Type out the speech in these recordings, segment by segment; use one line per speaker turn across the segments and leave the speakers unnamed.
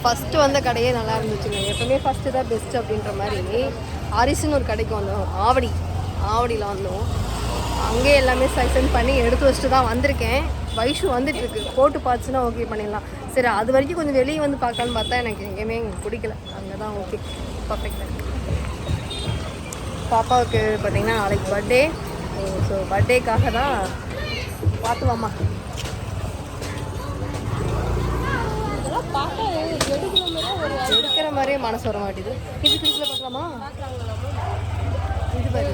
First வந்த கடையே நல்லா இருந்துச்சுங்க. எப்பவுமே ஃபஸ்ட்டு தான் பெஸ்ட் அப்படின்ற மாதிரி. அரிசின்னு ஒரு கடைக்கு வந்தோம், ஆவடியில் வந்தோம். அங்கேயே எல்லாமே செலக்ஷன் பண்ணி எடுத்து வச்சுட்டு தான் வந்திருக்கேன். வைஷு வந்துட்டுருக்கு, போட்டு பார்த்துச்சுன்னா ஓகே பண்ணிடலாம். சரி, அது வரைக்கும் கொஞ்சம் வெளியே வந்து பார்க்கலான்னு பார்த்தா எனக்கு எங்கேயுமே பிடிக்கல. அங்கே தான் ஓகே பர்ஃபெக்டாக இருக்குது. பாப்பாவுக்கு பார்த்திங்கன்னா நாளைக்கு பர்த்டே. ஸோ பர்த்டேக்காக தான் பார்த்து வாமா. எடுக்கிற மாதிரியே மனசு வர மாட்டேது. இது கிளிக்கில் பார்க்கலாமா? இது பாரு,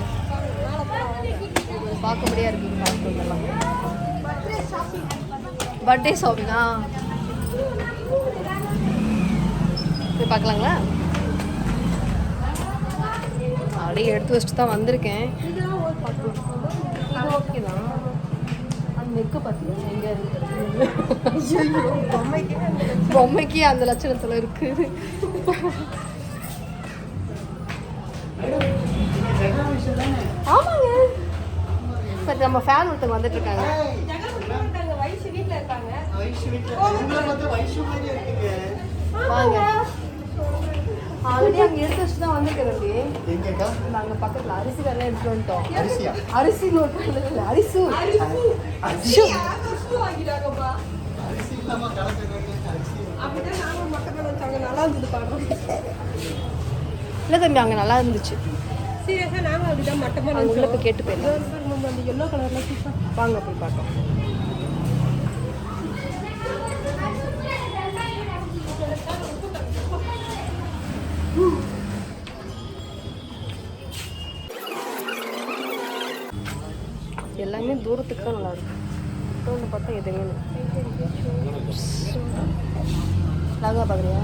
பார்க்க முடியா இருக்குது. பார்க்கலாம் பர்த்டே ஷாப்பிங்கா இது பார்க்கலாங்களா? அப்படியே எடுத்து வச்சுட்டு தான் வந்திருக்கேன். ஓகே தான். அந்த நெக்கு பார்த்தீங்கன்னா எங்கே பொம்மைக்கு அந்த லட்சணத்தில் இருக்குது. ஆமாங்க, பட் நம்ம ஃபேன் ஒருத்தவங்க வந்துட்டு இருக்காங்க. வாங்க, ஆல்ரெடி அங்கே எடுத்து வச்சு தான் வந்துருக்கேன். நாங்கள் பக்கத்தில் அரிசி கரெல்லாம் எடுத்துட்டு வந்துட்டோம். அரிசி நோட்டு இல்லை, அரிசி நல்லா இருந்தது பாடுறோம். இல்லை தம்பி, அங்கே நல்லா இருந்துச்சு. சீரியஸாக நாங்கள் அப்படிதான் மட்டமாக உள்ள போய் கேட்டு போயிருந்தோம். அந்த எல்லோ கலரில் வாங்க போய் பார்த்தோம். எல்லாமே தூரத்துக்கு தான் நல்லாயிருக்கும். ஒன்று பார்த்தா எதுவுமே நாங்கள் பார்க்குறியா?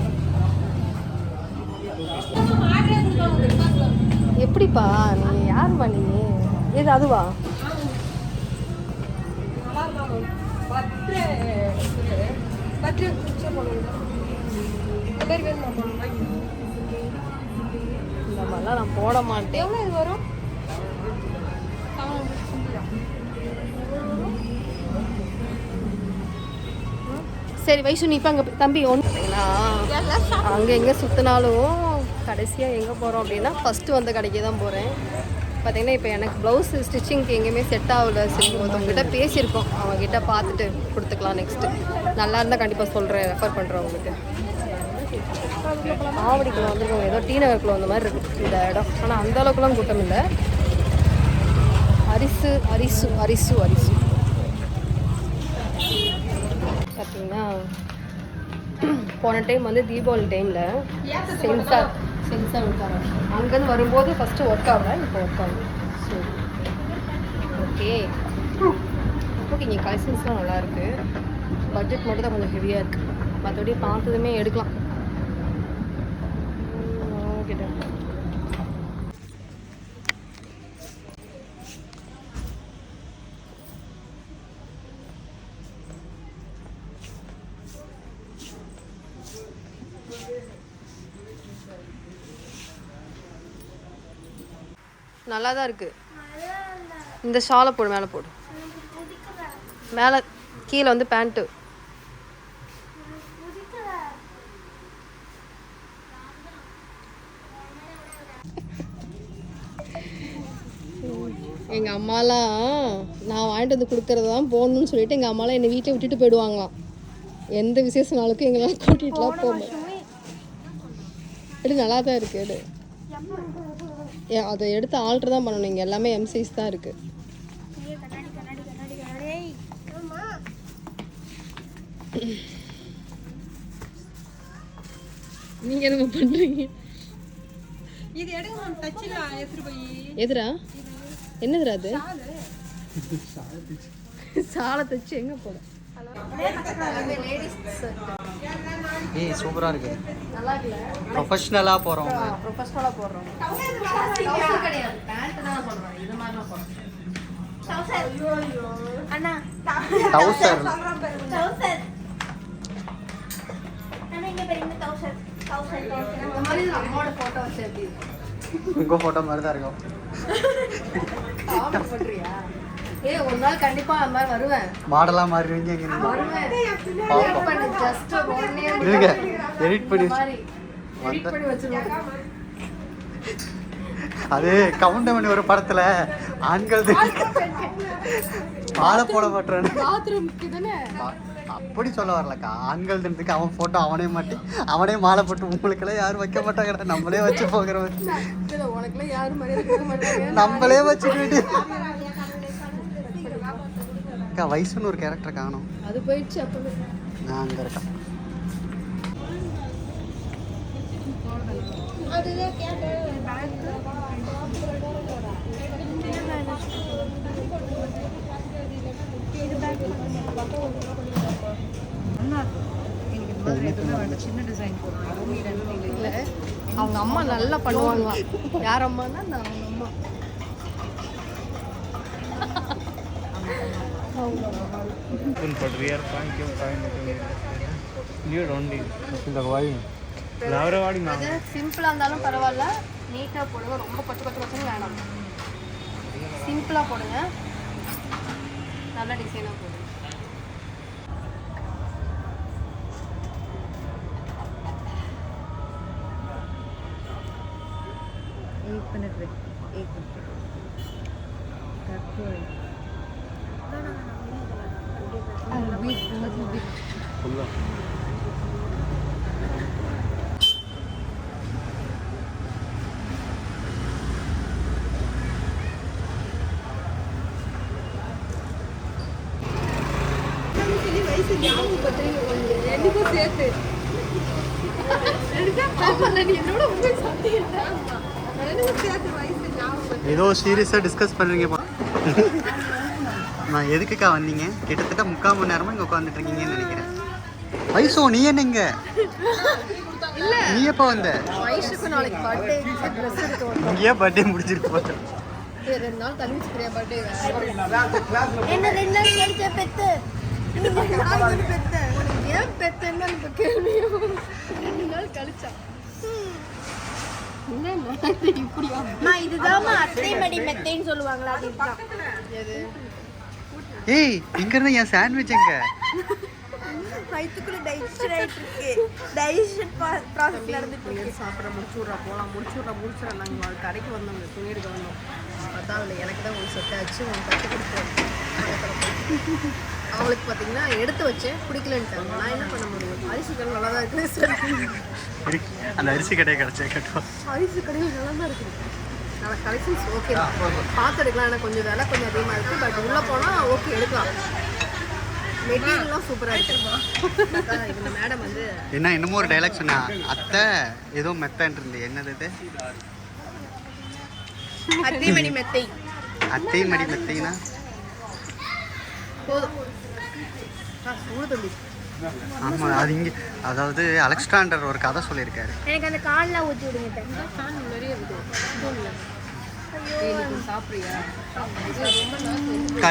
எப்படிப்பா நீ யாருமா நீ? எது அதுவா? இந்த மாதிரிலாம் நான் போட மாட்டேன். எவ்வளோ இது வரும்? சரி வைஷு, நீ இப்போ அங்கே தம்பி ஒன்றுங்களா? அங்கே எங்கே சுற்றினாலும் கடைசியாக எங்கே போகிறோம் அப்படின்னா ஃபஸ்ட்டு வந்த கடைக்கு தான் போகிறேன். பார்த்தீங்கன்னா இப்போ எனக்கு ப்ளவுஸ் ஸ்டிச்சிங்க்கு எங்கேயுமே செட் ஆகல. சரி, ஒருத்தவங்ககிட்ட பேசியிருக்கோம், அவங்ககிட்ட பார்த்துட்டு கொடுத்துக்கலாம். நெக்ஸ்ட்டு நல்லா இருந்தால் கண்டிப்பாக சொல்கிறேன், ரெஃபர் பண்ணுறேன் உங்களுக்கு. ஆவடிக்குள்ள வந்துருக்கோங்க, ஏதோ டி நகருக்குள்ள வந்த மாதிரி இருக்குது இந்த இடம். ஆனால் அந்த அளவுக்குலாம் கூட்டம் இல்லை. அரிசு பார்த்தீங்கன்னா போன டைம் வந்து தீபாவளி டைமில் சென்சார் இருக்காங்க. அங்கேருந்து வரும்போது ஃபஸ்ட்டு ஒர்க் ஆகல, இப்போ ஒர்க் ஆகுது. ஸோ ஓகே இங்கே கலெக்ஷன்ஸ்லாம் நல்லாயிருக்கு. பட்ஜெட் மட்டும் தான் கொஞ்சம் ஹெவியாக இருக்குது. மற்றபடி பார்த்ததுமே எடுக்கலாம். ஓகே தான். நல்லா தான் இருக்குது. இந்த ஷாலை போடு, மேலே போடு. மேலே கீழே வந்து பேண்ட்டு. எங்கள் அம்மாலாம் நான் வாங்கிட்டு வந்து கொடுக்கறது தான் போகணுன்னு சொல்லிட்டு எங்கள் அம்மாலாம் என்னை வீட்டை விட்டுட்டு போயிடுவாங்களாம். எந்த விசேஷ நாளுக்கும் எங்களால் கூட்டிகிட்டுலாம் போகும். எடு, நல்லா தான் இருக்குது. எடு, அதை எடுத்து ஆல்ட்ரு தான் பண்ணணும். இங்கே எல்லாமே எம் சைஸ் தான் இருக்குது. நீங்க என்ன பண்றீங்க? இது எடுங்க மேம், டச்சில எடுத்து போய். எதுடா? என்னதுடா அது? சாலை தச்சு எங்க போற?
ஏய் சூப்பரா இருக்கு.
நல்லா இருக்குல?
ப்ரொபஷனலா போறோம்.
ப்ரொபஷனலா போறோம். டவுசர் கிடையாது, பேண்ட் தான் போடுறோம். இது மாதிரி தான் போடுறோம். டவுசர். ஐயோ அண்ணா,
டவுசர்.
டவுசர். நான் இங்க பாருங்க, டவுசர். இந்த மாதிரி அம்மாவோட போட்டோ வச்சு எப்படி?
உங்க போட்டோ மாதிரி தான் இருக்கும்.
காமெடி பண்றியா? ஏய் ஒரு நாள் கண்டிப்பா அந்த மாதிரி வருவேன்.
மாடலா மாறுவீங்க எங்க நீங்க
வருவேன்.
பாப்போம்.
பண்ணி ஜஸ்ட் ஒன் இயர்
இருங்க எடிட் பண்ணி
எடிட் பண்ணி வச்சிருக்கேன்.
அது கவுண்டமணி ஒரு படத்துல ஆண்கள் மாலை போட மாட்டான்னு
பாத்ரூம்க்கு தானே
அப்படி சொல்ல வரலக்கா. ஆண்கள் தினத்துக்கு அவன் போட்டோ அவனே மாட்டி அவனே மாலை போட்டு உங்களுக்கெல்லாம் யாரும் வைக்க மாட்டாங்கடா, நம்மளே வச்சு போகிறவன்.
உனக்குலாம் யாரும் மரியாதை கொடுக்க மாட்டாங்க.
நம்மளே வச்சுக்கிட்டு அக்கா வயசுன்னு ஒரு கேரக்டர் காணும்.
அது போயிடுச்சு அப்பவே.
நான் அங்கே இருக்கேன்.
இல்ல அவங்க அம்மா நல்லா பண்ணுவாங்க. யார் அம்மானா நான் அவங்க அம்மா. சிம்பிளா இருந்தாலும் பரவாயில்ல, நீட்டா போடுங்க. ரொம்ப பட்டு பட்டு பசங்க வேணாம், சிம்பிளா போடுங்க. நல்ல டிசைனா போடுங்க.
ஏதோ சீரியஸாக டிஸ்கஸ் பண்ணுறீங்கப்பா. நான் எதுக்குக்கா வந்தீங்க? கிட்டத்தட்ட 3/4 மணி நேரமாக இங்கே உட்காந்துட்டு இருக்கீங்கன்னு நினைக்கிறேன். வயசோ நீ என்னங்க? நீ எப்போ வந்த?
வயசுக்கு நாளைக்கு பர்த்டே ட்ரெஸ் எடுக்க வந்தோம்.
இங்கேயே பர்த்டே முடிஞ்சிருக்கு போது.
2 நாள் தள்ளி வச்சுக்கிறியா பர்த்டே?
என்ன 2 நாள் கழிச்ச பெத்து
பெத்த உனக்கு ஏன் பெத்தன்னு எனக்கு கேள்வியும் 2 நாள் கழிச்சா
மா இதுதான் அத்தை மடி மெத்தைன்னு சொல்லுவாங்களா? அதுதான்
எது?
ஏய் இங்க இருந்து என் சாண்ட்விச் எங்க?
வயித்துக்குள்ள டைஜஷன் ஆயிட்டு இருக்கு. டைஜஷன் ப்ராசஸ் நடந்துட்டு இருக்கு.
சாப்பிட முடிச்சுடுறா போலாம். முடிச்சுடுறா. நாங்கள் கடைக்கு வந்தோம், துணி எடுக்க வந்தோம். பார்த்தா அதில் எனக்கு தான் ஒரு செட் ஆச்சு. உனக்கு கட்டு கொடுத்தேன். அவளுக்கு பார்த்தீங்கன்னா எடுத்து வச்சேன், பிடிக்கலன்ட்டாங்க. நான் என்ன பண்ண முடியும்? அரிசி கடை நல்லா தான் இருக்குது.
அந்த அரிசி கடையை கிடச்சே கட்டுவோம்.
அரிசி கடையில் நல்லா தான் இருக்குது. நல்லா கலெக்ஷன்ஸ் ஓகே தான், பார்த்து எடுக்கலாம். எனக்கு கொஞ்சம் விலை கொஞ்சம் அதிகமாக இருக்குது. பட் உள்ளே போனால் ஓகே எடுக்கலாம். மெட்டீரியல்லாம் சூப்பராக இருக்குமா. இந்த மேடம் வந்து
என்ன இன்னமும் ஒரு டைலாக் சொன்னா, அத்தை ஏதோ மெத்தன்ட்டு இருந்து என்னது இது?
அத்தை மடி மெத்தை.
அத்தை மடி மெத்தைனா
போதும். சூடு தம்பி.
ஆமாம் அது இங்கே, அதாவது அலெக்சாண்டர் ஒரு கதை சொல்லியிருக்காரு.
எனக்கு அந்த கால்லாம் ஊற்றி விடுங்க.
நிறைய இருக்குது. சாப்பிட்றியா?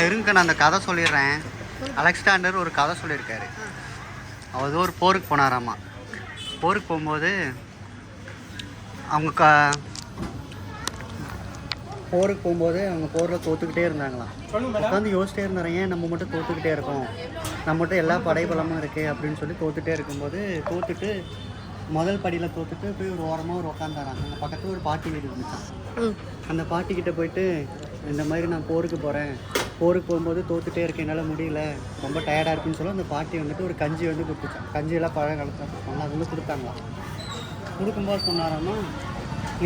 இருங்க நான் அந்த கதை சொல்லிடுறேன். அலெக்சாண்டர் ஒரு கதை சொல்லியிருக்காரு. அவர் ஒரு போருக்கு போனாராமா. போருக்கு போகும்போது அவங்க போரில் தோற்றுக்கிட்டே இருந்தாங்களாம். உட்காந்து யோசிச்சிட்டே இருந்தாரு, ஏன் நம்ம மட்டும் தோற்றுக்கிட்டே இருக்கோம், நம்ம மட்டும் எல்லா படைபலமும் இருக்குது அப்படின்னு சொல்லி தோற்றுட்டே இருக்கும்போது தோற்றுட்டு முதல் படியில் தோற்றுட்டு போய் ஒரு ஓரமாக உட்காந்தாராங்க. அந்த பக்கத்தில் ஒரு பாட்டி வீடு இருந்துச்சான். அந்த பாட்டிக்கிட்ட போயிட்டு இந்த மாதிரி நான் போருக்கு போகும்போது தோற்றுட்டே இருக்கேன், என்னால் முடியல, ரொம்ப டயர்டாக இருக்குன்னு சொல்லி அந்த பாட்டி வந்துட்டு ஒரு கஞ்சி வந்து கொடுத்துச்சான். கஞ்சியெல்லாம் பழங்காலத்தில் அது வந்து கொடுத்தாங்களாம். கொடுக்கும்போது சொன்னாராம்மா,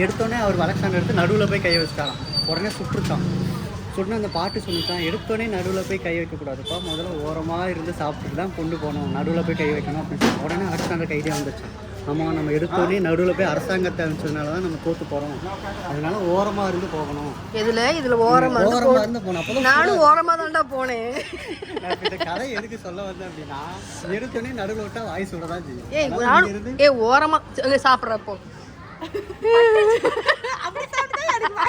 எடுத்தோடனே அவர் அலெக்சாண்டர் எடுத்து நடுவில் போய் கை வச்சுட்டாராம். உடனே சுட்டுச்சான். சுட்டு அந்த பாட்டு சொல்லிச்சான், எடுத்தோடனே நடுவில் போய் கை வைக்கக்கூடாதுப்பா, முதல்ல ஓரமாக இருந்து சாப்பிட்டு தான் கொண்டு போகணும், நடுவில் போய் கை வைக்கணும் அப்படின்னு சொல்லி. உடனே அலெக்சாண்டருக்கு ஐடியா வந்துச்சு, ஆமாம் நம்ம எடுத்தோடனே நடுவில் போய் அரசாங்கத்தை அனுப்பிச்சதுனால தான் நம்ம தோற்று போகிறோம், அதனால ஓரமாக இருந்து போகணும்.
இதில் ஓரமாக
இருந்து போனோம். அப்போ
நானும் ஓரமாக தான்டா போனேன்.
இந்த கதை எதுக்கு சொல்ல வந்தேன் அப்படின்னா, எடுத்தோடனே நடுவில் விட்டால் வாய் சுட தான் செய்யும்.
ஏய் ஓரமாக சாப்பிட்றப்போ
அப்படி சாப்பிட்டா எனக்கு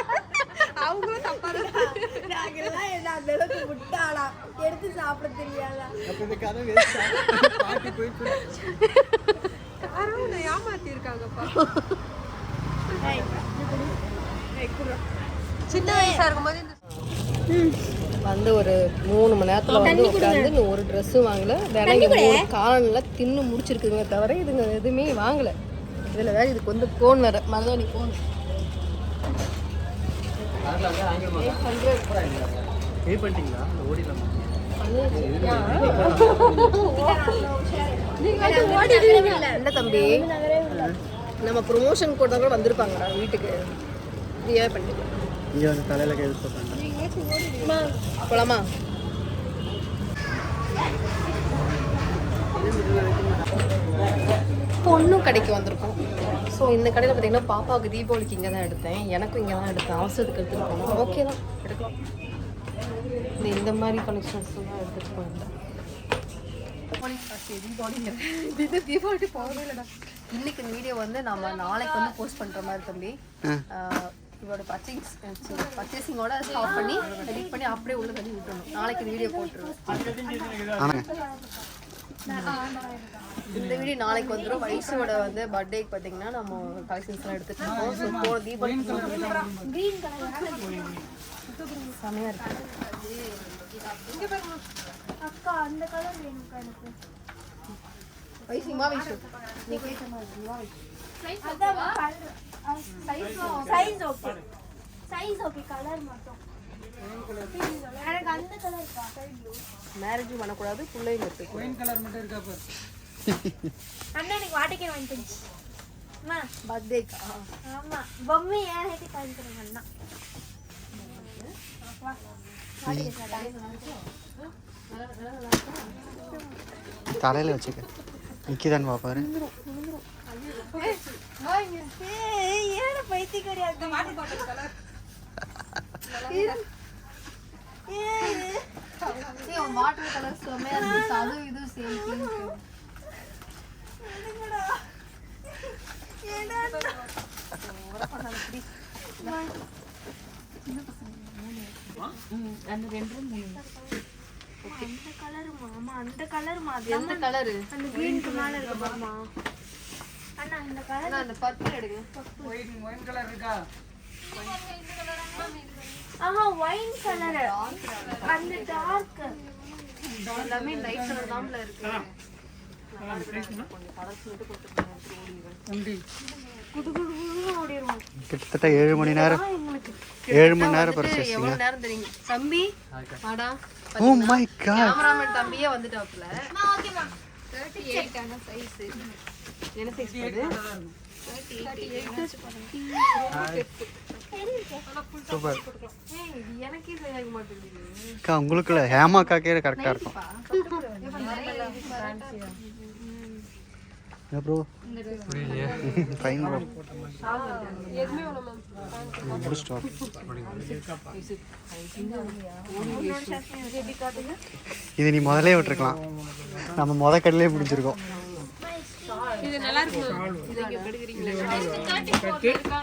அவங்களும் தப்பாக நாங்கெல்லாம் என்ன அந்த அளவுக்கு முட்டாளா, எடுத்து சாப்பிட தெரியாதா?
அப்போ இந்த கதை வேஸ்டா? பாட்டி போயிட்டு
யாரும் ஏமாத்தி இருக்காங்கப்பா. சின்ன வயசா இருக்கும்போது வந்து ஒரு 3 மணி நேரத்தில் வந்து உட்காந்து இன்னும் ஒரு ட்ரெஸ்ஸும் வாங்கலை. வேணா இங்கே 3 காலனில் தின்னு முடிச்சிருக்குதுங்க தவிர இதுங்க எதுவுமே வாங்கலை. இதில் வேறு இதுக்கு வந்து ஃபோன் வேறு மருதாணி ஃபோன்
பே பண்ணிட்டீங்களா? ஓடிடலாமா?
இல்லை தம்பி, நம்ம ப்ரொமோஷன் கூட கூட வந்திருப்பாங்கடா வீட்டுக்கு. ஃப்ரீயாக பண்ணிட்டு
இங்கே வந்து தலையில் கை போட்டாங்க.
போலாமா? பொண்ணும் கடைக்கு வந்திருக்கோம். ஸோ இந்த கடையில் பார்த்தீங்கன்னா பாப்பாவுக்கு தீபாவளிக்கு இங்கே தான் எடுத்தேன், எனக்கும் இங்கே தான் எடுத்தேன். அவசரத்துக்கு எடுத்துகிட்டு போனோம். ஓகே தான், எடுக்கலாம். இந்த மாதிரி கலெக்ஷன்ஸ் தான் எடுத்துகிட்டு போயிருந்தேன். தீபாவளி போகவே இல்லைடா. இன்னைக்கு இந்த வீடியோ வந்து நம்ம நாளைக்கு வந்து போஸ்ட் பண்ணுற மாதிரி தம்பி. இவரோட பர்ச்சேசிங்கோட ஸ்டாப் பண்ணி எடிட் பண்ணி அப்படியே உள்ள தள்ளி விட்டுணும். நாளைக்கு வீடியோ போட்டுருவோம். இந்த வீடியோ நாளைக்கு வந்துடும். வயசோட வந்து பர்த்டேக்கு பார்த்தீங்கன்னா நம்ம கலெக்ஷன்ஸ்லாம் எடுத்துகிட்டு இருக்கோம். ஸோ போன தீபாவளி செமையாக இருக்கு.
அக்கா அந்த கலர் வேணும்க்கா எனக்கு.
வயசுமா வயசு நீ கேட்ட மாதிரி
size okay. Size okay, colour மட்டும் எனக்கு அந்த கலர் இருக்கா.
மேரேஜும் பண்ணக்கூடாது, பிள்ளைங்க இருக்கு.
ஒயின் கலர் மட்டும் இருக்கா பாரு.
அண்ணா எனக்கு வாட்டிக்கே வாங்கிட்டு அம்மா
பர்த்டேக்கா?
ஆமா, பொம்மை ஏன் ஹேட்டி காமிக்கிறேன் அண்ணா.
தலையில் வச்சுக்க நிற்கிதான் பாப்பாரு.
ஏன் பைத்தியக்காரியா
வாட்டர் கலர் செமையா இருந்துச்சு. அதுவும் இது சேம்.
அந்த கலர் மாமா, அந்த கலர்
எந்த கலரு?
அந்த கிரீன் மேல இருக்கு மாமா. அண்ணா இந்த கலர்
அந்த பர்பிள் எடுங்க.
ஒயின் கலர் இருக்கா?
ஆஹா, ஒயின் கலர். அந்த டார்க்
எல்லாமே லைட் கலர் தான்ல இருக்கு.
கிட்டத்தட்ட 7 மணி நேரம் 7 மணி நேரம் பர்ச்சேசிங்.
எவ்வளவு நேரம் தெரியுங்க தம்பி? வாடா.
ஓ மை காட்,
கேமராமேன் தம்பியே வந்துட்டாப்ல.
ஓகேமா.
38 ஆன சைஸ். என்ன சைஸ் இது? 38.
சூப்பர்.
ஏய், இது எனக்கே சரியாக மாட்டேங்குது.
அக்கா உங்களுக்குள்ள ஹேமாக்காக்கே கரெக்டாக இருக்கும். Bro fine bro. முடிச்சிட்டோம். இது நீ முதலே விட்டுருக்கலாம், நம்ம முத கடையிலே முடிஞ்சிருக்கோம்.
இது நல்லா இருக்கு. இது இங்க எடுக்குறீங்களா?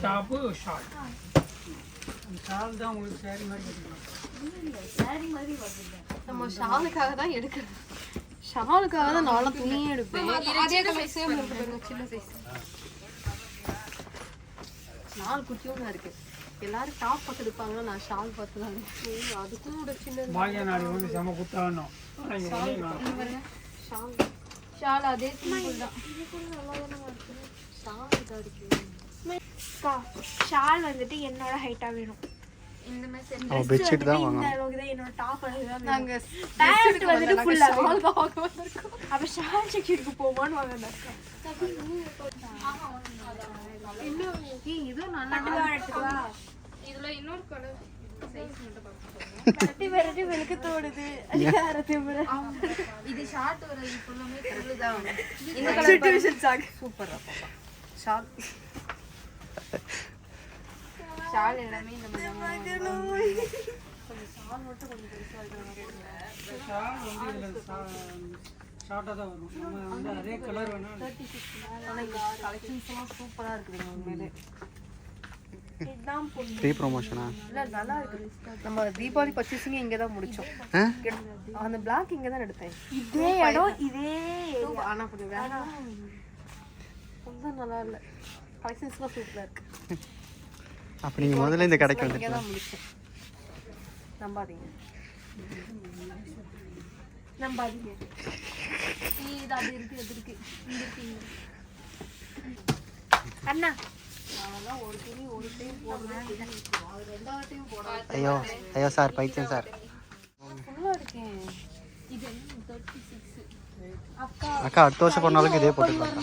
டாப் ஷார்ட் ஷால் தான் உங்களுக்கு சாரி மாதிரி கட்டிக்கலாம்.
சாரி மாதிரி வருது. நம்ம ஷாலுக்காக தான் எடுக்கிறது. ஷாலுக்காக தான் நானும் துணியே எடுப்பேன். அதே கலர் சேம் இருக்கு பாருங்க, சின்ன சைஸ். ஷால் குட்டியோட இருக்கு. எல்லாரும் டாப் பார்த்து எடுப்பாங்க, நான் ஷால் பார்த்து தான். அதுக்கும் ஒரு சின்ன
பாகிய நாடி வந்து செம குத்தாகணும்.
ஷால் ஷால் அதே சிம்பிள் தான். ஷால் இதா இருக்கு.
ஷால் வந்துட்டு என்னோட ஹைட்டா வேணும். இந்த மாதிரி
பெட்ஷீட் தான்
இந்த
வாங்கணும்.
அளவுக்கு தான் என்னோட டாப் தான்.
நாங்க
பேண்ட் வந்துட்டு ஃபுல்லா
ஷால் தான் வாங்க வந்திருக்கோம்.
அப்ப ஷால் செக்ஷனுக்கு போவான்னு வாங்கணும்.
இது நல்லா
எடுத்துக்கவா?
இதுல இன்னொரு கலர் சைஸ் மட்டும்
பட்டி வரட்டி வெளுக்க தோடுது.
இது ஷார்ட் வர ஃபுல்லாமே கலர் தான். இந்த கலர் சிச்சுவேஷன் சாக் சூப்பரா பாப்பா. ஷால் ஷால் எல்லாமே இந்த மாதிரி ஷால் மட்டும் கொஞ்சம் பெருசா இருக்குங்க.
ஷால் வந்து இதுல ஷார்ட்டா தான் வரும். நம்ம வந்து அதே கலர் வேணா
36. ஆனா இந்த கலெக்ஷன்ஸ் எல்லாம் சூப்பரா இருக்குங்க உண்மையிலே.
இதுதான் பொண்ணு.
ஃப்ரீ ப்ரொமோஷனா?
இல்ல நல்லா இருக்கு. நம்ம தீபாவளி பர்ச்சேசிங் இங்க தான் முடிச்சோம். அந்த பிளாக் இங்க தான் எடுத்தேன்.
இதே இடம் இதே
ஆனா கொஞ்சம் வேணாம். ரொம்ப நல்லா இல்ல. கலெக்ஷன்ஸ்லாம் சூப்பரா இருக்கு.
அப்போ நீங்கள் முதல்ல இந்த கடைக்கு
இங்க
வந்துட்டு
தான் முடிச்சோம். நம்பாதீங்க.
நம்பாதீங்க.
இது அது இருக்கு அது இருக்கு இங்க இருக்கு இங்க.
அண்ணா
நான்லாம் ஒரு துணி ஒரு டைம் போடுறேன், அது ரெண்டாவது டைம் போடுறேன்.
ஐயோ ஐயோ சார் பைத்தியம் சார்.
ஃபுல்லாக இருக்கேன். இது 36.
அக்கா அடுத்த வருஷம் போனாலும் இதே போட்டுக்கலாம்.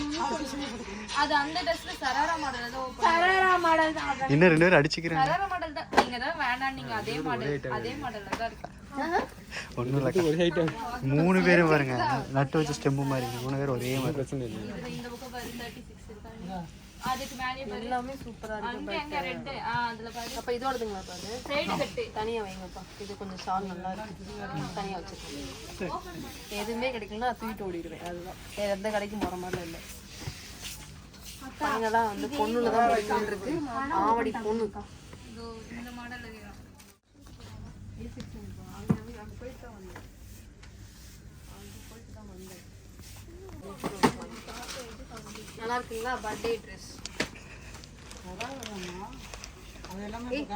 அது அந்த ட்ரெஸ்ல சராரா மாடல் தான்
சரரா மாடல் தான்.
இன்னும் 2 பேர் அடிச்சுக்கிறேன்.
சராரா மாடல் தான். நீங்க தான் வேணாம், நீங்க அதே மாடல்ல தான் இருக்கு.
ஒன்றும் இல்லை 3 பேரும் பாருங்க நட்டு வச்ச ஸ்டெம்பு மாதிரி 3 பேர் ஒரே மாதிரி. பிரச்சனை இல்லை.
இதுல இந்த பக்கம் பாரு 36 இருக்காங்க. அதுக்கு மேலே பாரு எல்லாமே சூப்பரா இருக்கு. அங்க ரெட் அதுல பாரு. அப்ப இதோடதுங்களா பாரு. சைடு கட் தனியா வைங்கப்பா. இது கொஞ்சம் ஷால் நல்லா இருக்கு. தனியா வச்சிருக்கேன். எதுவுமே கிடைக்கலனா தூக்கிட்டு ஓடிடுவேன். அதுதான் வேற எந்த கடைக்கும் போற மாதிரி இல்லை. பையங்கெல்லாம் வந்து பொண்ணுல தான் படிச்சுட்டு இருக்கு. ஆவடி பொண்ணு இந்த மாடல் நல்லா இருக்குங்களா? பர்த்டே ட்ரெஸ்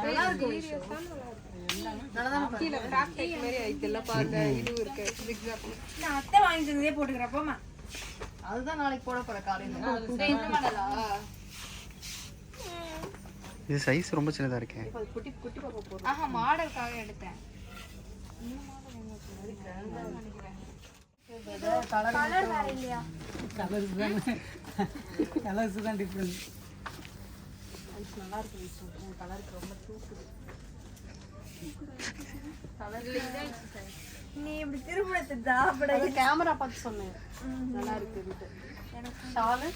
நல்லா இருக்கு.
நான் அத்தை வாங்கி தந்ததே போட்டுக்கிறேன் போமா.
அதுதான் நாளைக்கு போட போற காலையில. இந்த மாடலா?
இது சைஸ் ரொம்ப சின்னதா இருக்கு.
குட்டி குட்டி பாப்பா போறோம்.
ஆஹா மாடலுக்காக எடுத்தேன். கலர் வேற இல்லையா?
கலர்ஸ் தான் டிஃப்ரெண்ட்.
நல்லா இருக்கு. கலருக்கு ரொம்ப தூக்குது.
நீ இப்படி திருமணத்தை சாப்பிட
கேமரா பார்த்து சொன்னேன். நல்லா இருக்கு. ஷாலு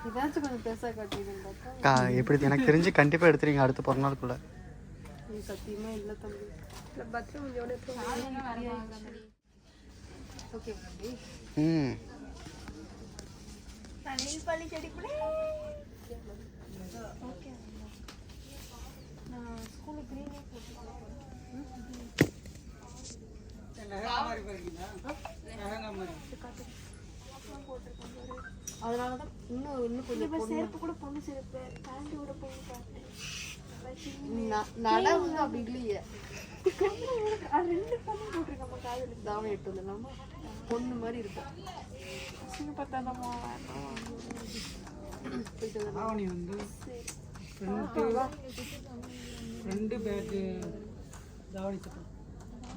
இதாச்சும் கொஞ்சம் பெருசா காட்டிடுங்க.
அக்கா எப்படி எனக்கு தெரிஞ்சு கண்டிப்பா எடுத்துறீங்க அடுத்த பிறநாளுக்குள்ள.
நீ சத்தியமா இல்ல தம்பி.
பத்திரம்
ஓகே தம்பி.
தண்ணியில் பள்ளி செடி கூட ஓகே. நான் ஸ்கூலுக்கு க்ரீனே போட்டுக்கிறேன்.
அதனாலதான் இன்னும் கொஞ்சம்
செருப்பு கூட பொண்ணு செருப்பு பேண்ட் கூட பொண்ணு பேண்ட்
நடவு அப்படி இல்லையே.
2 பொண்ணு போட்டிருக்கோம் காதல்.
தாவணி எட்டு வந்துடலாமா? பொண்ணு மாதிரி இருக்கும்.
பார்த்தா
ஆவணி வந்து ரெண்டு பேக்கு தாவணி சட்டம்.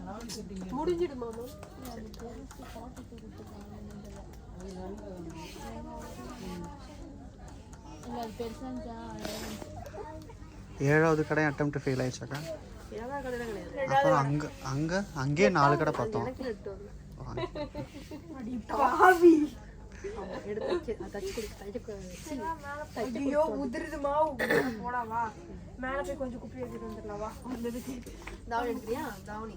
தாவணி சட்டிங்க
முடிஞ்சிடுமாமா?
ஏழாவது கடை அட்டெம்ப்ட் ஃபெயில் ஆயிடுச்சாக்கா?
ஏதாவது கடையில கிடையாது.
அப்புறம் அங்கேயே 4 கடை பார்த்தோம்.
எனக்கு எட்டு வரும்.
பாவி
எடுத்து தச்சு கொடுத்து
ஐயோ உதிருதுமா. போடாவா மேலே போய் கொஞ்சம் குப்பி எடுத்துட்டு வந்துடலாவா? வந்ததுக்கு
தாவணி எடுக்கிறியா? தாவணி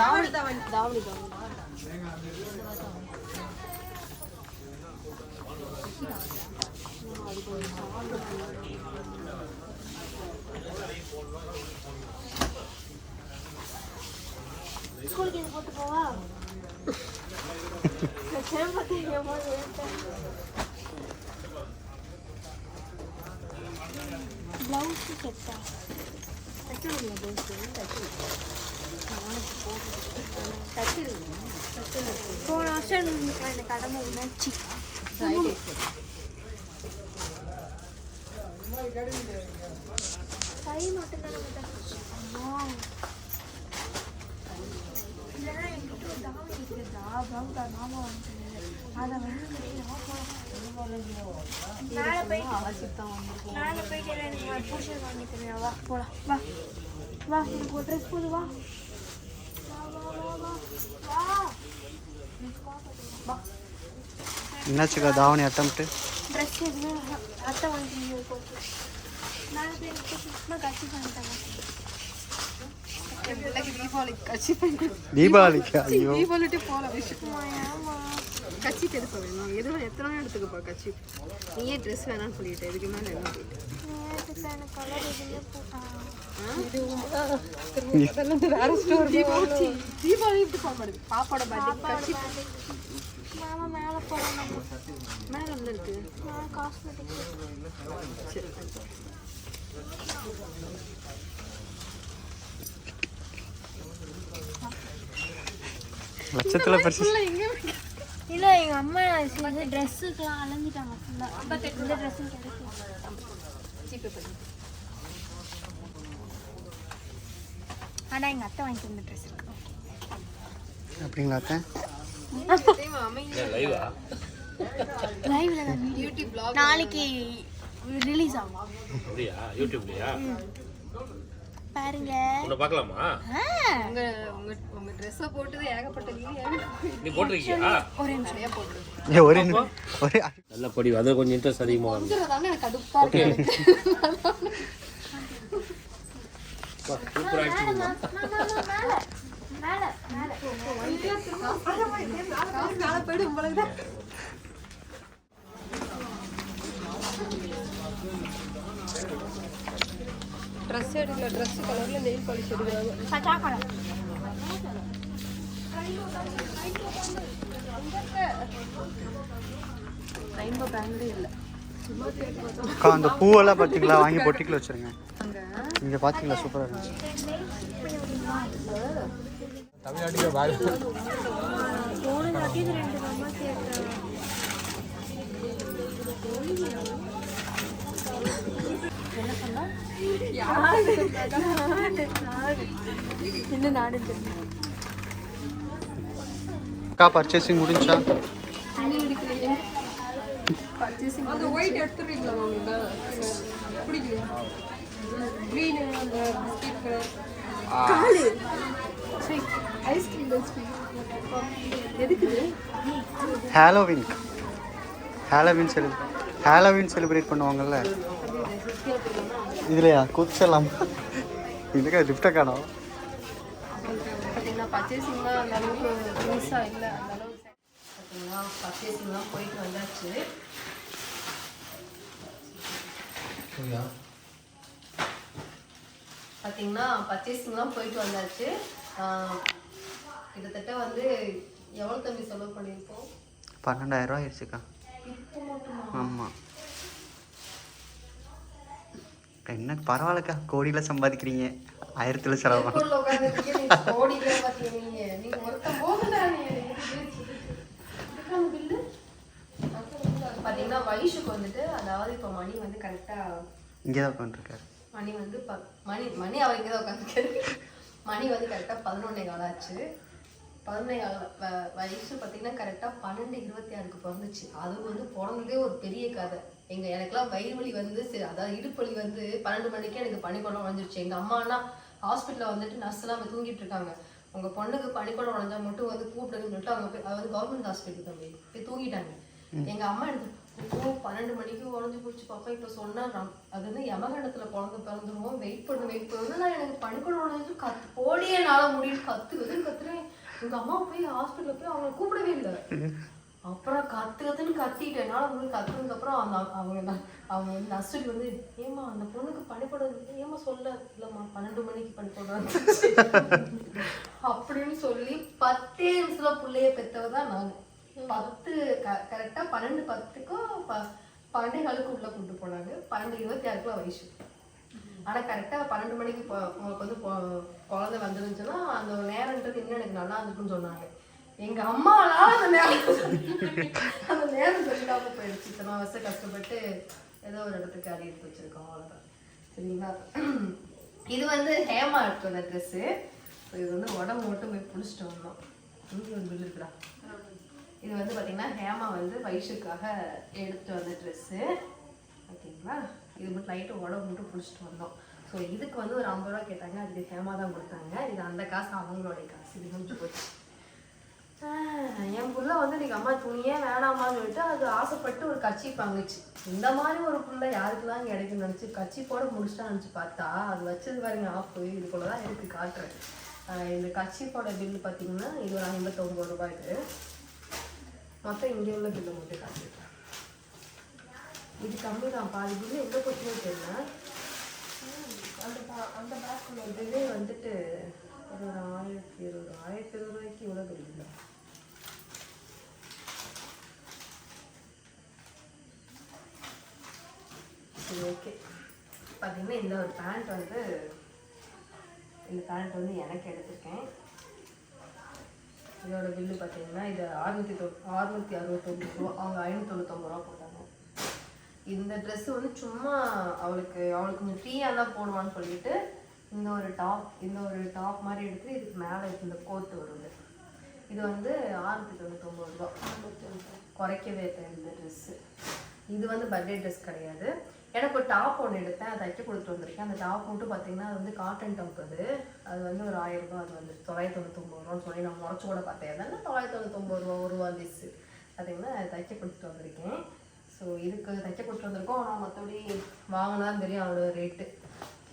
தாவணி தாவணி தாவணி
ஸ்கூலுக்கு இது போட்டு போவா. பிளவுஸ் செட்டா போன வருஷம் எனக்கு கடமை உணர்ச்சி. கை மட்டும் தான் இல்லைன்னா என்கிட்ட ஒரு தாவணி இருக்குதா ப்ளவுஸா மாமா வந்துட்டு அதை வந்து மேலே போயிட்டு எனக்கு பூஷன் வாங்கி தருவேன். வா போலாம். வா வா எனக்கு ஒரு ட்ரெஸ் போது. வா வா
என்னாச்சுக்கா தாவணி அட்டெம்ப்ட்?
ட்ரெஸ் எதுவும் அத்தை வாங்கி போட்டு மேலே போய் சும்மா கட்சி பண்ணிட்டாங்க.
தீபாவளிக்கு கட்சி பண்ணி
தீபாவளிக்கு ஐயோ
தீபாவளிட்டு போல விஷயம்.
ஆமா
கச்சிப் எதுக்கு வேணும்? எதுவும் எத்தனை நாள் எடுத்துக்கப்பா கச்சிப்? நீயே ட்ரெஸ் வேணாம்னு சொல்லிட்டு இதுக்கு மேலே என்ன போயிட்டு வேற ஸ்டோர் தீபாவளி இப்படி பாப்பாடு பாப்பாவோட பர்த்டே கச்சிப்
மாமா மேலே போகிறோம்.
மேலே என்ன இருக்கு?
காஸ்மெட்டிக்ஸ்.
சரி
லட்சத்தில் பரிசு
இல்லை எங்கள் அம்மா இந்த ட்ரெஸ்ஸுக்கெலாம் அலைஞ்சிட்டாங்க ஃபுல்லாக. இந்த ட்ரெஸ்ஸும் கிடைக்கும். ஆனால் எங்கள் அத்தை வாங்கிட்டு வந்த ட்ரெஸ் இருக்கு.
அப்படிங்களா அத்தை?
லைவ்ல
யூடியூப் vlog
நாளைக்கு ரிலீஸ் ஆகும்.
அப்படியா? யூடியூப்லயா?
பாருங்க.
உன்னை பார்க்கலாமா?
உங்க உங்க உங்க ட்ரெஸ்ஸை போட்டது ஏகப்பட்ட வீடியோ
நீ போட்டிருக்கியா?
ஒரே நிமிஷம்
ஏ ஒரே ஒரே
நல்ல படி, அது கொஞ்சம் இன்ட்ரெஸ்ட் அதிகமாக வந்து
தானே எனக்கு கடுப்பா இருக்கு.
Super acting.
மேலே மேலே
மேலே போயிடு உங்களுக்கு ட்ரெஸ் எடுக்கல. ட்ரெஸ் கலர்ல நெயில் பாலிஷ் எடுக்கிறாங்க.
சாக்கடை
ரெயின்போ பேங்களே இல்லை. சும்மா தேடி பார்த்தோம்.
அக்கா அந்த பூவெல்லாம் பார்த்தீங்களா? வாங்கி பொட்டிக்கில் வச்சுருங்க. இங்கே பார்த்தீங்களா? சூப்பராக இருந்துச்சு.
போன வாட்டி 2 மாமா கேட்டேன். என்ன சொன்னா? இன்னும் நானும் தெரியும்.
அக்கா பர்ச்சேசிங் முடிஞ்சா?
பர்ச்சேசிங் அந்த ஒயிட் எடுத்துறீங்களா உங்களுக்கு? பிடிக்கல. க்ரீன் அந்த பிஸ்கட் காலு சரி ஐஸ்கிரீம் எதுக்கு
ஹாலோவின் செலிப்ரேட் பண்ணுவாங்கல்ல இதுலையா? குச்சலாம் இதுக்கா கிஃப்டை காணோம்.
பார்த்தீங்கன்னா பர்ச்சேசிங்லாம் அந்த அளவுக்கு யூஸாக இல்லை. அந்த அளவுக்கு பார்த்தீங்கன்னா பர்ச்சேசிங்லாம் போயிட்டு வந்தாச்சு. பார்த்தீங்கன்னா பர்ச்சேசிங்லாம் போயிட்டு வந்தாச்சு. கிட்டத்தட்ட வந்து எவ்வளோ தம்பி செலவு பண்ணியிருப்போம்?
12,000 ரூபா ஆயிடுச்சுக்கா.
இப்போ மட்டுமா?
ஆமாம். என்ன பரவாயில்லக்கா, கோடியில் சம்பாதிக்கிறீங்க, 1000ல் செலவாகும். பார்த்தீங்கன்னா வைஷுக்கு வந்துட்டு அதாவது இப்போ மணி வந்து கரெக்டாக இங்கே தான் உட்காந்துருக்காரு. மணி வந்து மணி அவர் இங்கே தான் உட்காந்துருக்காரு. மணி வந்து கரெக்டாக 11:15 ஆச்சு. 11:15 வயசு பார்த்தீங்கன்னா கரெக்டாக 12:26க்கு பிறந்துச்சு. அது வந்து பிறந்ததே ஒரு பெரிய கதை. எனக்குலாம் வயிறு வலி வந்து அதாவது இடுப்பு வலி வந்து 12 மணிக்கே எனக்கு பனிக்கூடம் உடஞ்சிருச்சு. எங்கள் அம்மானா ஹாஸ்பிட்டலில் வந்துட்டு நர்ஸ்லாம் போய் தூங்கிட்டு இருக்காங்க. உங்கள் பொண்ணுக்கு பனிக்கூடம் உடஞ்சா மட்டும் வந்து கூப்பிடுன்னு சொல்லிட்டு அவங்க போய் அது வந்து கவர்மெண்ட் ஹாஸ்பிட்டல் தம்பி போய் தூங்கிட்டாங்க. எங்கள் அம்மா எனக்கு 12 மணிக்கு உடஞ்சி போச்சு பாப்பா. இப்போ சொன்னால் அது வந்து யமகண்டத்தில் குழந்தை பிறந்துருவோம், வெயிட் பண்ணணும். நான் எனக்கு பனிக்கூடம் உடஞ்சி போடியே என்னால் முடியும் கத்துறேன். எங்கள் அம்மா போய் ஹாஸ்பிட்டலில் போய் அவங்களை கூப்பிடவே இல்லை. அப்புறம் கத்துன்னு கத்திட்டேன். என்னால் உங்களுக்கு கத்துனதுக்கப்புறம் அவங்க வந்து நர்ஸுக்கு வந்து ஏமா அந்த பொண்ணுக்கு பனிக்கூடம் ஏமா சொல்ல இல்லைம்மா 12 மணிக்கு பனிக்கூடம் அப்படின்னு சொல்லி 10 நிமிஷத்துல பிள்ளைய பெற்றவ தான் நான். 10 கரெக்டாக 12:10க்கும் 12:15 உள்ள கூப்பிட்டு போனாங்க. 12:26 வயசு. ஆனால் கரெக்டாக 12 மணிக்கு உங்களுக்கு வந்து குழந்தை வந்துருந்துச்சுன்னா அந்த ஒரு நேரன்றது இன்னும் எனக்கு நல்லா இருந்துக்குன்னு சொன்னாங்க. எங்கள் அம்மாலாம் அந்த நேரம் சொல்லிட்டாம போயிடுச்சு. இத்தனை வருஷம் கஷ்டப்பட்டு ஏதோ ஒரு இடத்துக்கு அடி எடுத்து வச்சிருக்கோம், அவ்வளோதான். சரிங்களா? இது வந்து ஹேமா எடுத்து வந்த ட்ரெஸ்ஸு. இது வந்து உடம்பு மட்டும் போய் பிடிச்சிட்டு வந்தோம். இங்கே ஒரு பில் இருக்குடா. இது வந்து பார்த்தீங்கன்னா ஹேமா வந்து வயசுக்காக எடுத்து வந்த ட்ரெஸ்ஸு. ஓகேங்களா? இது மட்டும் லைட்டு உடம்பு மட்டும் பிடிச்சிட்டு வந்தோம். ஸோ இதுக்கு வந்து ஒரு 50 ரூபா கேட்டாங்க. அதுக்கு ஹேமா தான் கொடுத்தாங்க. இது அந்த காசு அவங்களுடைய காசு. இது முடிஞ்சு போச்சு. என் புள்ள வந்து இன்னைக்கு அம்மா துணியே வேணாமான்னு சொல்லிட்டு அது ஆசைப்பட்டு ஒரு கர்ச்சீப் வாங்குச்சு. இந்த மாதிரி ஒரு புள்ள யாருக்குலாம் கிடைக்குன்னு நினச்சி கர்ச்சீப்போட முடிச்சுட்டா நினச்சி பார்த்தா அது வச்சது பாருங்க ஆஃப். இதுக்குள்ள தான் எனக்கு காட்டுறேன். இந்த கர்ச்சீப்போட பில்லு பார்த்தீங்கன்னா இது ஒரு 59 ரூபாய். இது
மொத்தம் இங்கே உள்ள பில்லை மட்டும் காட்டிருக்கேன். இது கம்மி தான், பாதி பில்லு எங்கே போச்சுன்னே தெரியல. அந்த பேக் இதுவே வந்துட்டு ஒரு 1020 ரூபாய்க்கு இவ்வளோ கிடைக்குது. சரி ஓகே. பார்த்தீங்கன்னா இந்த ஒரு பேண்ட் வந்து எனக்கு எடுத்திருக்கேன். இதோட பில்லு பார்த்தீங்கன்னா இது 669 ரூபா, அவங்க 599 ரூபா போட்டாங்க. இந்த ட்ரெஸ்ஸு வந்து சும்மா அவளுக்கு கொஞ்சம் ஃப்ரீயாக தான் போடுவான்னு சொல்லிட்டு இந்த ஒரு டாப் மாதிரி எடுத்து இதுக்கு மேலே இந்த கோட்டு வருது. இது வந்து 699 ரூபா, குறைக்கவே இல்லை இந்த ட்ரெஸ்ஸு. இது வந்து பர்த்டே ட்ரெஸ் கிடையாது. எனக்கு ஒரு டாப் ஒன்று எடுத்தேன், அதை தைக்க கொடுத்துட்டு வந்திருக்கேன். அந்த டாப் மட்டும் பார்த்தீங்கன்னா அது வந்து காட்டன் டாப். அது வந்து ஒரு 1000 ரூபா. அது வந்து 999 ரூபான்னு சொல்லி நான் முறைச்சி கூட பார்த்தேன். அதனால 999 ரூபா, 1 ரூபா ட்ரெஸ்ஸு பார்த்தீங்கன்னா தைக்க கொடுத்துட்டு வந்திருக்கேன். ஸோ இதுக்கு தைக்க கொடுத்துட்டு வந்திருக்கோம். ஆனால் மற்றபடி வாங்கினா தெரியும் அவ்வளோ ரேட்டு.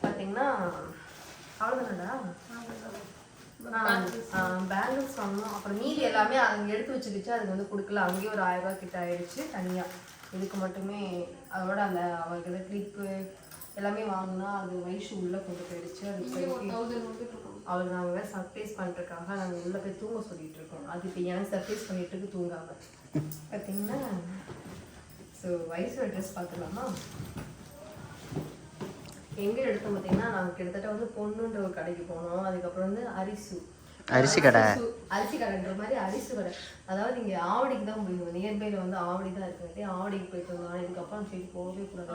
பார்த்தீங்கன்னா அவ்வளோதானடா. பேங்கிள்ஸ் வாங்கணும். அப்புறம் மீதி எல்லாமே அங்கே எடுத்து வச்சுக்கிச்சு. அதுக்கு வந்து கொடுக்கல. அங்கேயே ஒரு 1000 ரூபா கிட்ட ஆயிடுச்சு தனியாக. இதுக்கு மட்டுமே அதோட அந்த அவங்களுக்கு எதாவது கிளிப்பு எல்லாமே வாங்கினா அது வயசு உள்ளே கொண்டு போயிடுச்சு. அவளுக்கு நாங்கள் வேறு சர்ப்ரைஸ் பண்ணுறதுக்காக நாங்கள் உள்ளே போய் தூங்க சொல்லிகிட்டு இருக்கோம். அது இப்போ எனக்கு சர்ப்ரைஸ் பண்ணிட்டு இருக்கு தூங்காமல். பார்த்தீங்கன்னா ஸோ வயசு ட்ரெஸ் பார்த்துக்கலாமா? எங்கே எடுத்தோம் பார்த்தீங்கன்னா நாங்கள் கிட்டத்தட்ட வந்து பொண்ணுன்ற ஒரு கடைக்கு போனோம். அதுக்கப்புறம் வந்து அரிசி கடைன்ற மாதிரி அரிசி கடை. அதாவது இங்கே ஆவடிக்கு தான் போயிருந்தோம். நியர்பையில் வந்து ஆவடி தான் இருக்கு. ஆவடிக்கு போயிட்டு வந்தோம். இதுக்கப்புறம் சரி போகவே கூடாது.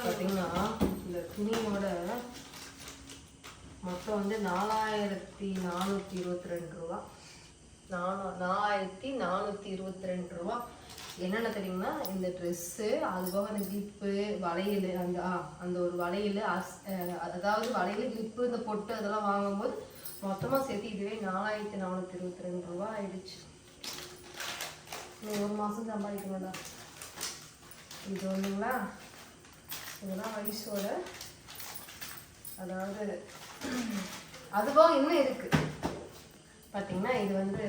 பார்த்தீங்கன்னா இந்த துணியோட மொத்தம் வந்து 4422 ரூபா. 4422 ரூபா. என்னென்ன தெரியுங்களா? இந்த ட்ரெஸ்ஸு, அதுபோக அந்த கிளிப்பு, வளையல், அந்த ஒரு வளையல், அதாவது வளையல், கிளிப்பு, இந்த பொட்டு அதெல்லாம் வாங்கும்போது மொத்தமாக சேர்த்து இதுவே 4422 ரூபா ஆயிடுச்சு. இன்னும் 1 மாதம் சம்பாதிக்கணும்டா. இது ஒன்றுங்களா? இதெல்லாம் வயசோட, அதாவது அதுபோக இன்னும் இருக்குது பார்த்தீங்கன்னா. இது வந்து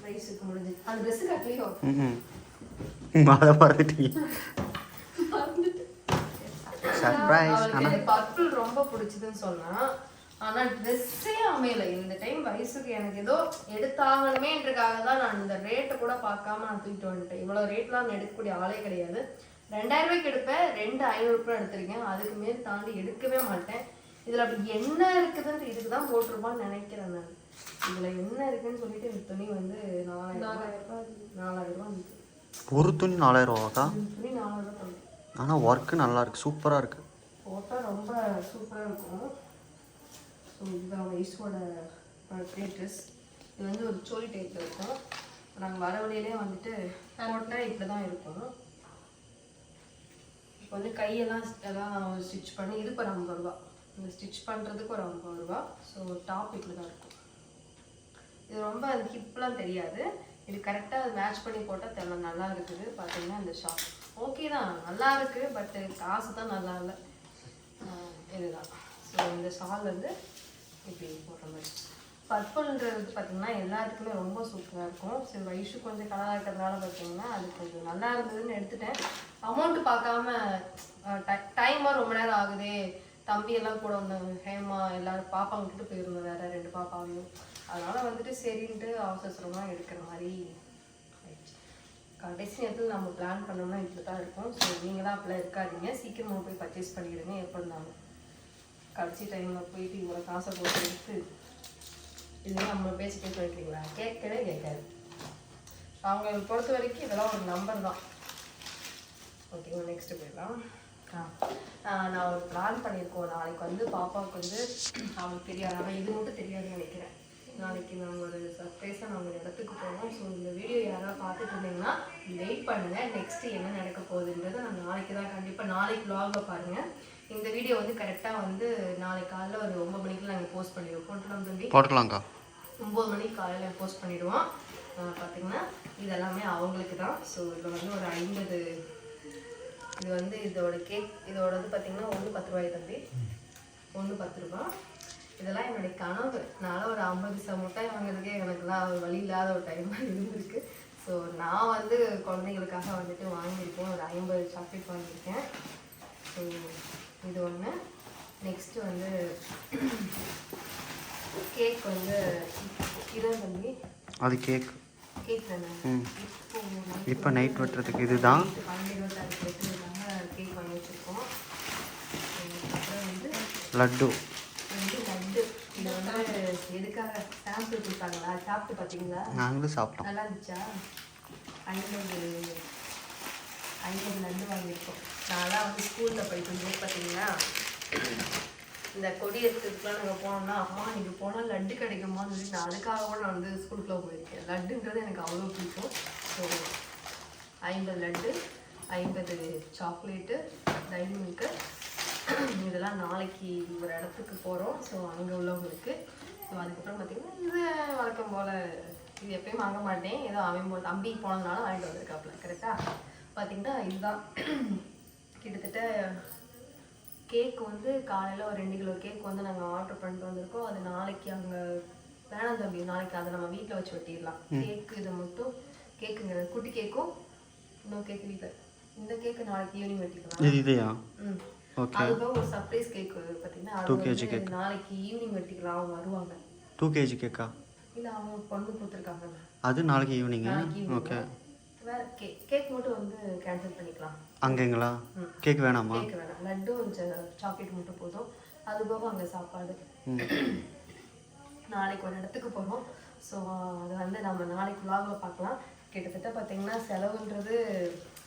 வயசுக்கு முடிஞ்சு அந்த ட்ரெஸ்ஸு கட்டலையோ பர்பிள் ரொம்ப பிடிச்சதுன்னு சொன்னா. ஆனா ட்ரெஸ்ஸே அமையல இந்த டைம். வயசுக்கு எனக்கு ஏதோ எடுத்தாகணுமேன்றக்காக தான் நான் இந்த ரேட்டை கூட பார்க்காம நான் தூக்கிட்டு வந்துட்டேன். இவ்வளோ ரேட்லாம் நான் எடுக்கக்கூடிய ஆளே கிடையாது. 2000 ரூபாய்க்கு எடுப்பேன், 2500 ரூபாய் எடுத்திருக்கேன். அதுக்கு மேல் தாண்டி எடுக்கவே மாட்டேன். இதில் அப்படி என்ன இருக்குதுன்னு இதுக்கு தான் போட்டிருப்பான்னு நினைக்கிறேன் நான். இதில் என்ன இருக்குன்னு சொல்லிட்டு இந்த துணி வந்து 4000 ரூபா.
ஒரு துணி 4000 ரூபாக்கா?
துணி 4000 ரூபா.
ஆனால் ஒர்க்கு நல்லா இருக்குது, சூப்பராக இருக்குது.
போட்டால் ரொம்ப சூப்பராக இருக்கும். ஸோ இதுதான் வயசோட ட்ரெஸ். இது வந்து ஒரு சோழி டைப்பில் இருக்கும். நாங்கள் வர வழியிலே வந்துட்டு போட்டால் இப்படி தான் இருக்கும். இப்போ வந்து கையெல்லாம் எல்லாம் ஸ்டிச் பண்ணி இதுக்கு ஒரு 50 ரூபா. இந்த ஸ்டிச் பண்ணுறதுக்கு ஒரு 50 ரூபா. ஸோ டாப் இப்படி தான் இருக்கும். இது ரொம்ப அந்த ஹிப்லாம் தெரியாது. இது கரெக்டாக மேட்ச் பண்ணி போட்டால் தெரியல. நல்லா இருக்குது. பார்த்தீங்கன்னா இந்த ஷாப் ஓகே தான், நல்லா இருக்குது. பட்டு காசு தான் நல்லா இல்லை. இதுதான். ஸோ இந்த ஷால் வந்து இப்படி போடுற மாதிரி. பர்பிள்ன்றது பார்த்தீங்கன்னா எல்லாத்துக்குமே ரொம்ப சூப்பராக இருக்கும். சரி வயசு கொஞ்சம் கலராக இருக்கிறதுனால பார்த்தீங்கன்னா அது கொஞ்சம் நல்லா இருந்ததுன்னு எடுத்துட்டேன். அமௌண்ட்டு பார்க்காம டைமாக ரொம்ப நேரம் ஆகுதே. தம்பியெல்லாம் கூட ஒன்று ஹேமா எல்லோரும் பாப்பாங்க கிட்ட போயிருந்தோம். வேறு 2 பாப்பாங்க. அதனால் வந்துட்டு சரின்ட்டு அவசரமாக எடுக்கிற மாதிரி ஆயிடுச்சு. கடைசி நேரத்தில் நம்ம பிளான் பண்ணோம்னா இப்படி தான் இருக்கும். ஸோ நீங்களாம் அப்படிலாம் இருக்காதீங்க. சீக்கிரமாக போய் பர்ச்சேஸ் பண்ணிடுங்க. எப்போ இருந்தாலும் கடைசி டைமில் போயிட்டு இவ்வளோ காசை போட்டு எடுத்து இதெல்லாம் நம்ம பேசி வைக்கிறீங்களா? கேட்கவே கேட்காது. அவங்களை பொறுத்த வரைக்கும் இதெல்லாம் ஒரு நம்பர் தான். ஓகேங்க, நெக்ஸ்ட்டு போயிடலாம். நான் ஒரு பிளான் பண்ணியிருக்கோம். நாளைக்கு வந்து பாப்பாவுக்கு வந்து அவங்களுக்கு தெரியாது, ஆனால் இது மட்டும் தெரியாதுன்னு நினைக்கிறேன். நாளைக்கு நாங்கள் ஒரு சர்ப்ரைஸாக நாங்கள் ஒரு இடத்துக்கு போவோம். ஸோ இந்த வீடியோ யாராவது பார்த்துட்டு இருந்தீங்கன்னா வெயிட் பண்ணுங்கள். நெக்ஸ்ட்டு என்ன நடக்க போகுதுன்றது நான் நாளைக்கு தான் கண்டிப்பாக நாளைக்கு vlog பாருங்கள். இந்த வீடியோ வந்து கரெக்டாக வந்து நாளைக்கு காலையில் ஒரு 9 மணிக்கு நாங்கள் போஸ்ட் பண்ணிடுவோம். போட்டுக்கலாம் தம்பி? போட்டுக்கலாங்க்கா. 9 மணிக்கு காலையில் போஸ்ட் பண்ணிவிடுவோம். பார்த்திங்கன்னா இதெல்லாமே அவங்களுக்கு தான். ஸோ இதில் வந்து ஒரு 50 இது வந்து இதோட கேக் இதோட வந்து பார்த்திங்கன்னா 1 10 ரூபாய் தம்பி. 1 10 ரூபா. இதெல்லாம் என்னுடைய கனவு. நானும் ஒரு 50 மிட்டாய் வாங்குறதுக்கே எனக்குலாம் ஒரு வழி இல்லாத ஒரு டைமாக இருந்திருக்கு. ஸோ நான் வந்து குழந்தைங்களுக்காக வந்துட்டு வாங்கியிருக்கேன். ஒரு 50 சாக்லேட் வாங்கியிருக்கேன். ஸோ இது ஒன்று. நெக்ஸ்ட்டு வந்து கேக் வந்து இதான் தம்பி,
அது கேக்
தானே.
இப்போ நைட் வெட்டுறதுக்கு இதுதான்.
12-26 கேக் வாங்கி வச்சுருக்கோம். அப்புறம் வந்து
லட்டு.
லட்டு இது வந்து எதுக்காக சாம்பிள் கொடுத்தாங்களா? சாப்பிட்டு பார்த்தீங்களா?
நாங்களும் சாப்பிட்டோம்.
நல்லா இருந்துச்சா? 50 லட்டு வாங்கியிருக்கோம். நான்லாம் வந்து ஸ்கூலில் போயிட்டு வந்து பார்த்தீங்கன்னா இந்த கொடியேற்றத்துக்குலாம் நாங்கள் போனோம்னா அம்மா இங்கே போனால் லட்டு கிடைக்குமான்னு சொல்லி நான் அதுக்காக கூட நான் வந்து ஸ்கூலுக்குள்ளே போயிருக்கேன். லட்டுன்றது எனக்கு அவ்வளோ பிடிக்கும். So 50 laddu, 50 chocolate, Dairy Milk, இதெல்லாம் நாளைக்கு ஒரு இடத்துக்கு போகிறோம். ஸோ அங்கே உள்ளவங்களுக்கு. ஸோ அதுக்கப்புறம் பார்த்திங்கன்னா இது வழக்கம் போல், இது எப்பயும் வாங்க மாட்டேன். ஏதோ அவன் தம்பி போனதுனால வாங்கிட்டு வந்திருக்காப்புல. கரெக்டாக பார்த்திங்கன்னா இதுதான். கிட்டத்தட்ட கேக் வந்து காலையில் ஒரு 2 கிலோ கேக் வந்து நாங்கள் ஆர்டர் பண்ணிட்டு வந்திருக்கோம். அது நாளைக்கு அங்கே வேணாம் தம்பி, நாளைக்கு அதை நம்ம வீட்டில் வச்சு வெட்டிடலாம். கேக்கு இதை மட்டும், கேக்குங்கிறது குட்டி கேக்கும், இன்னும் கேக்கு வீட்டில், இந்த கேக்கு நாளைக்கு ஈவினிங் வெட்டிக்கலாம்.
இதுயா?
ஓகே. அதுதான் ஒரு சர்ப்ரைஸ் கேக் பார்த்தீங்கன்னா 2 kg கேக் நாளைக்கு ஈவினிங் வெட்டிக்கலாம். அவங்க வருவாங்க.
2 kg கேக்கா?
இல்லை அவங்க பொண்ணு கொடுத்துருக்காங்க.
அது நாளைக்கு ஈவினிங்கா? ஓகே.
வேறு கேக் மட்டும் வந்து கேன்சல் பண்ணிக்கலாம்.
அங்கேங்களா? கேக் வேணாமா?
கேக் வேணாம். லட்டு சாக்லேட் மட்டும் போதும். அது போக அங்கே சாப்பாடு. நாளைக்கு ஒரு இடத்துக்கு போகிறோம். ஸோ அது வந்து நம்ம நாளைக்கு vlogல பார்க்கலாம். கிட்டத்தட்ட பார்த்தீங்கன்னா செலவுன்றது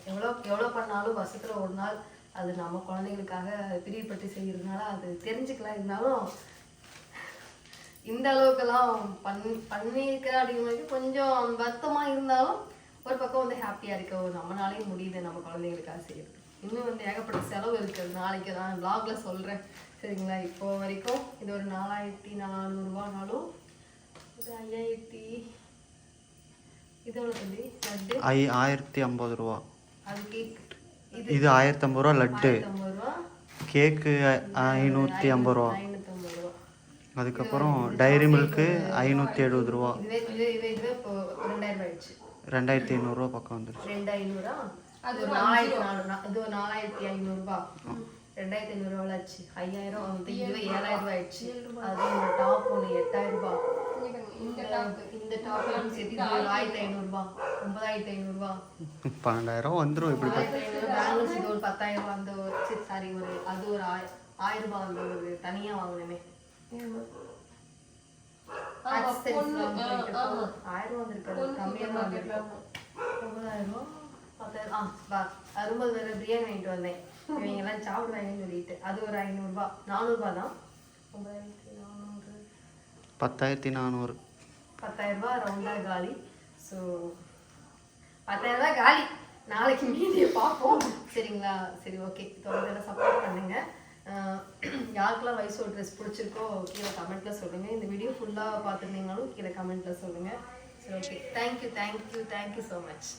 எவ்வளோ பண்ணாலும் வருஷத்தில் ஒரு நாள் அது நம்ம குழந்தைங்களுக்காக பிரியப்பட்டு செய்கிறதுனால அது தெரிஞ்சுக்கலாம். இருந்தாலும் இந்த அளவுக்கெல்லாம் பண்ணியிருக்கிறேன் அப்படிங்கிறது கொஞ்சம் வருத்தமாக இருந்தாலும் ஒரு பக்கம் வந்து ஹாப்பியாக இருக்க, நம்மளாலேயும் முடியுது நம்ம குழந்தைங்களுக்காக செய்யுது. இன்னும் வந்து ஏகப்பட்ட செலவு இருக்குது. நாளைக்கு நான் vlogல சொல்கிறேன். சரிங்களா? இப்போ வரைக்கும் இது ஒரு 4400 ரூபானாலும் இது 5000, இது எவ்வளோ தம்பி? லட்டு
1050 ரூபா.
அது கேக்
இது 1050 ரூபா லட்டு.
1050 ரூபா.
கேக்கு 550 ரூபா.
550 ரூபா.
அதுக்கப்புறம் டைரி மில்க்கு 570 ரூபா.
இதுவே இப்போ 2000 ஆயிடுச்சு.
2500 ரூபா பக்கம் வந்துருச்சு.
2500. அது ஒரு 4400. இது ஒரு 4500 ரூபா. 2500 ரூபாய் ஆச்சு. 5000 வந்து இதுவே 7000 ரூபாய் ஆயிடுச்சு. அது ஒரு டாப் ஒன்று 8000 ரூபாய். இந்த டாப் சேர்த்து 1500 ரூபாய், 9500 ரூபாய்,
12000 வந்துடும். இப்படி
பேலன்ஸ் இது ஒரு 10000 ரூபாய். அந்த சாரி ஒரு அது ஒரு 1000 ரூபாய் வந்து ஒரு தனியாக வாங்கினேமே. 1000 ரூபாய் வந்திருக்காது. கம்மியாக தான் வந்திருக்கோம். 9000 ரூபாய், 10,000. அரும்பது வேறு பிரியாணி வாங்கிட்டு வந்தேன். இவங்க எல்லாம் சாப்பிடுவாங்கன்னு சொல்லிட்டு அது ஒரு 500 ரூபாய், 400 ரூபாய் தான். 9400,
10400.
10000 ரூபாய் ரவுண்டாக காலி. ஸோ 10000 ரூபாய் காலி. நாளைக்கு மீதியை பார்ப்போம். சரிங்களா? சரி, ஓகே. தொடர்ந்து சப்போர்ட் பண்ணுங்க. யாருக்கெல்லாம் வயசோட ட்ரெஸ் பிடிச்சிருக்கோ கீழே கமெண்ட்டில் சொல்லுங்கள். இந்த வீடியோ ஃபுல்லாக பார்த்துருந்தீங்கனாலும் கீழே கமெண்ட்டில் சொல்லுங்கள். சரி, ஓகே. Thank you so much.